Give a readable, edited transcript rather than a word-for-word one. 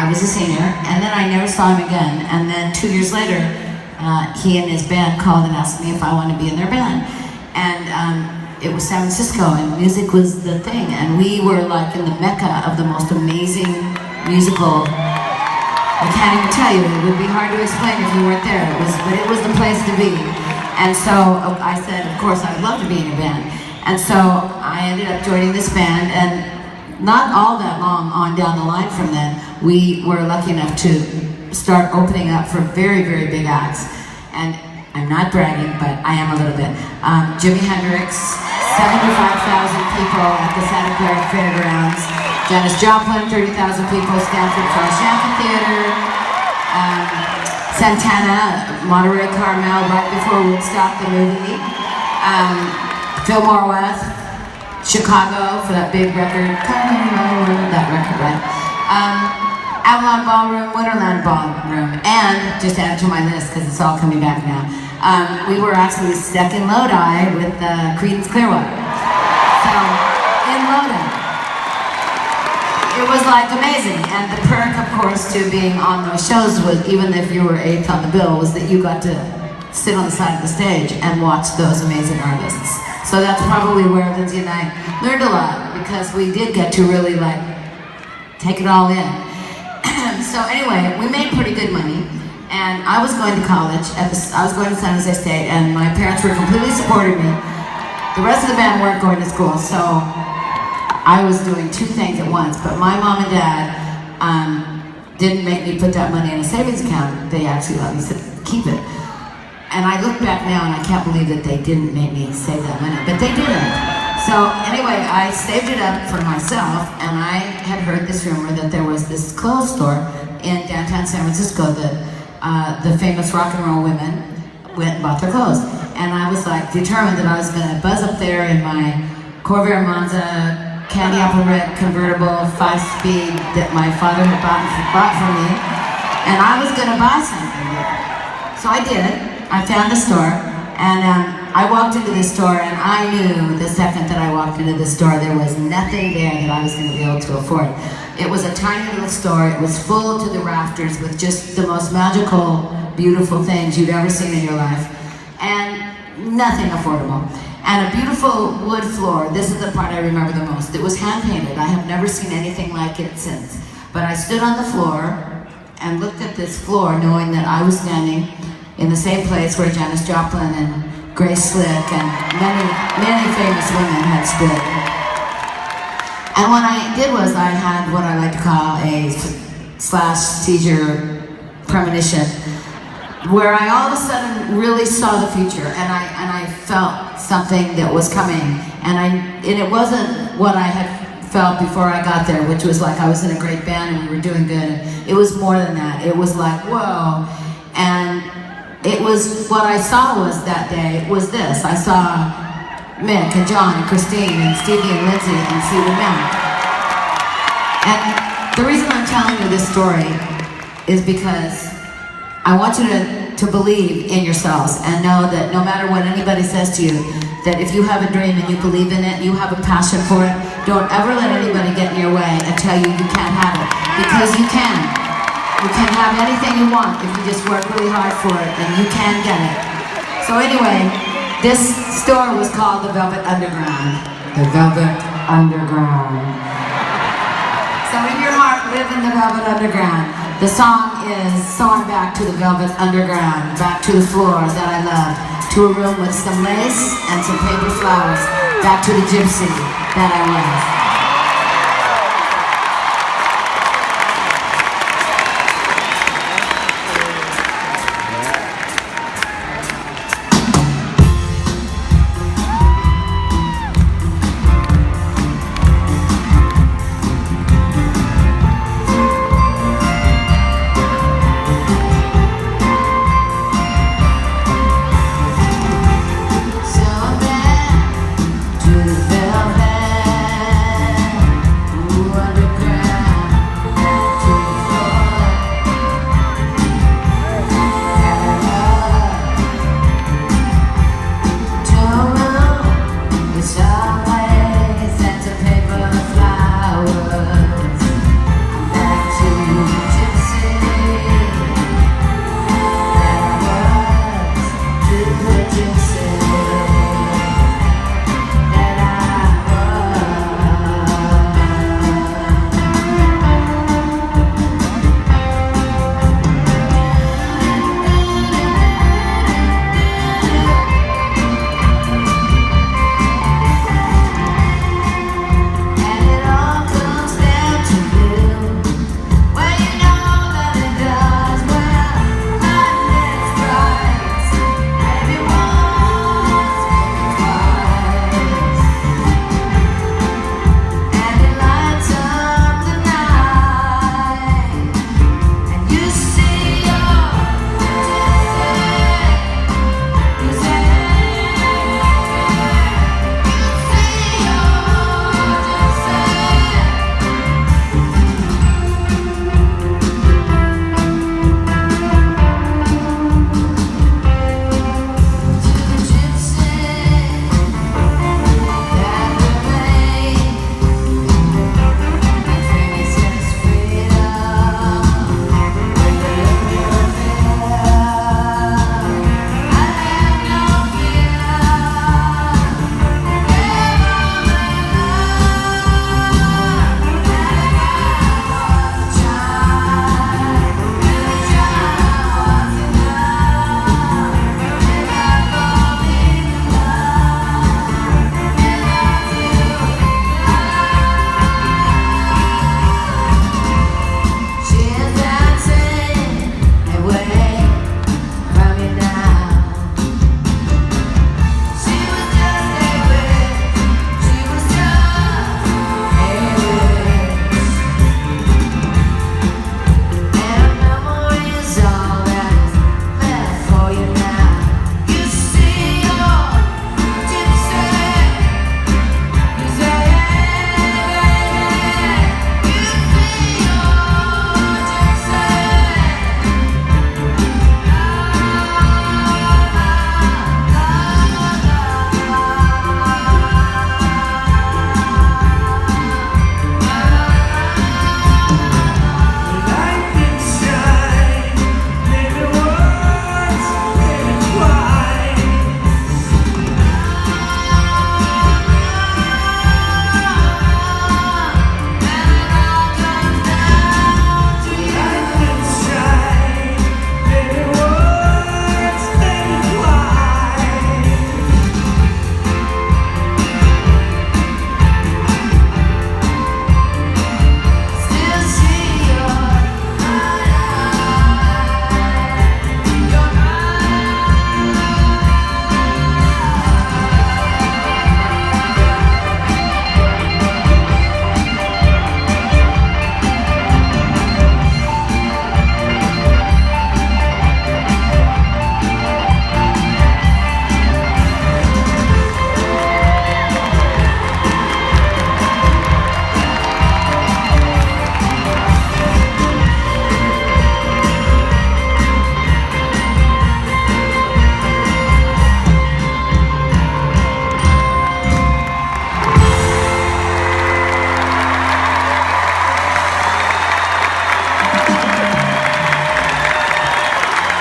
I was a senior, and then I never saw him again. And then 2 years later, he and his band called and asked me if I wanted to be in their band. And it was San Francisco, and music was the thing. And we were like in the mecca of the most amazing musical. I can't even tell you, it would be hard to explain if you weren't there. But it was the place to be. And so I said, of course, I'd love to be in a band. And so I ended up joining this band, and not all that long on down the line from then, we were lucky enough to start opening up for very, very big acts. And I'm not bragging, but I am a little bit. Jimi Hendrix, 75,000 people at the Santa Clara Fairgrounds. Janis Joplin, 30,000 people, Stanford French Amphitheater. Santana, Monterey Carmel, right before Woodstock, the movie. Fillmore West, Chicago for that big record. That record, right? Avalon Ballroom, Winterland Ballroom, and just add to my list because it's all coming back now. We were actually stuck in Lodi with Creedence Clearwater. So, in Lodi. It was like amazing, and the perk, of course, to being on those shows was, even if you were eighth on the bill, was that you got to sit on the side of the stage and watch those amazing artists. So that's probably where Lindsay and I learned a lot, because we did get to really like take it all in. So anyway, we made pretty good money, and I was going to college. I was going to San Jose State, and my parents were completely supporting me. The rest of the band weren't going to school, so I was doing two things at once. But my mom and dad didn't make me put that money in a savings account. They actually let me keep it. And I look back now and I can't believe that they didn't make me save that money, but they didn't. So anyway, I saved it up for myself, and I had heard this rumor that there was this clothes store in downtown San Francisco that the famous rock and roll women went and bought their clothes. And I was like determined that I was gonna buzz up there in my Corvair Monza candy apple red convertible 5-speed that my father had bought for me, and I was gonna buy something there. So I did. I found the store, and I walked into the store, and I knew the second that I walked into the store there was nothing there that I was going to be able to afford. It was a tiny little store. It was full to the rafters with just the most magical, beautiful things you've ever seen in your life, and nothing affordable. And a beautiful wood floor. This is the part I remember the most. It was hand-painted. I have never seen anything like it since. But I stood on the floor and looked at this floor, knowing that I was standing in the same place where Janis Joplin and Grace Slick and many, many famous women had stood. And what I did was I had what I like to call a /seizure premonition, where I all of a sudden really saw the future, and I felt something that was coming, and it wasn't what I had felt before I got there, which was like I was in a great band and we were doing good. It was more than that. It was like, whoa. And it was, what I saw was that day was this. I saw Mick and John and Christine and Stevie and Lindsay and Fleetwood Mac. And the reason I'm telling you this story is because I want you to believe in yourselves and know that no matter what anybody says to you, that if you have a dream and you believe in it, you have a passion for it, don't ever let anybody get in your way and tell you you can't have it, because you can. You can have anything you want if you just work really hard for it, and you can get it. So anyway, this store was called the Velvet Underground. The Velvet Underground. So in your heart, live in the Velvet Underground. The song is "Soaring Back to the Velvet Underground," back to the floor that I loved, to a room with some lace and some paper flowers, back to the gypsy that I was.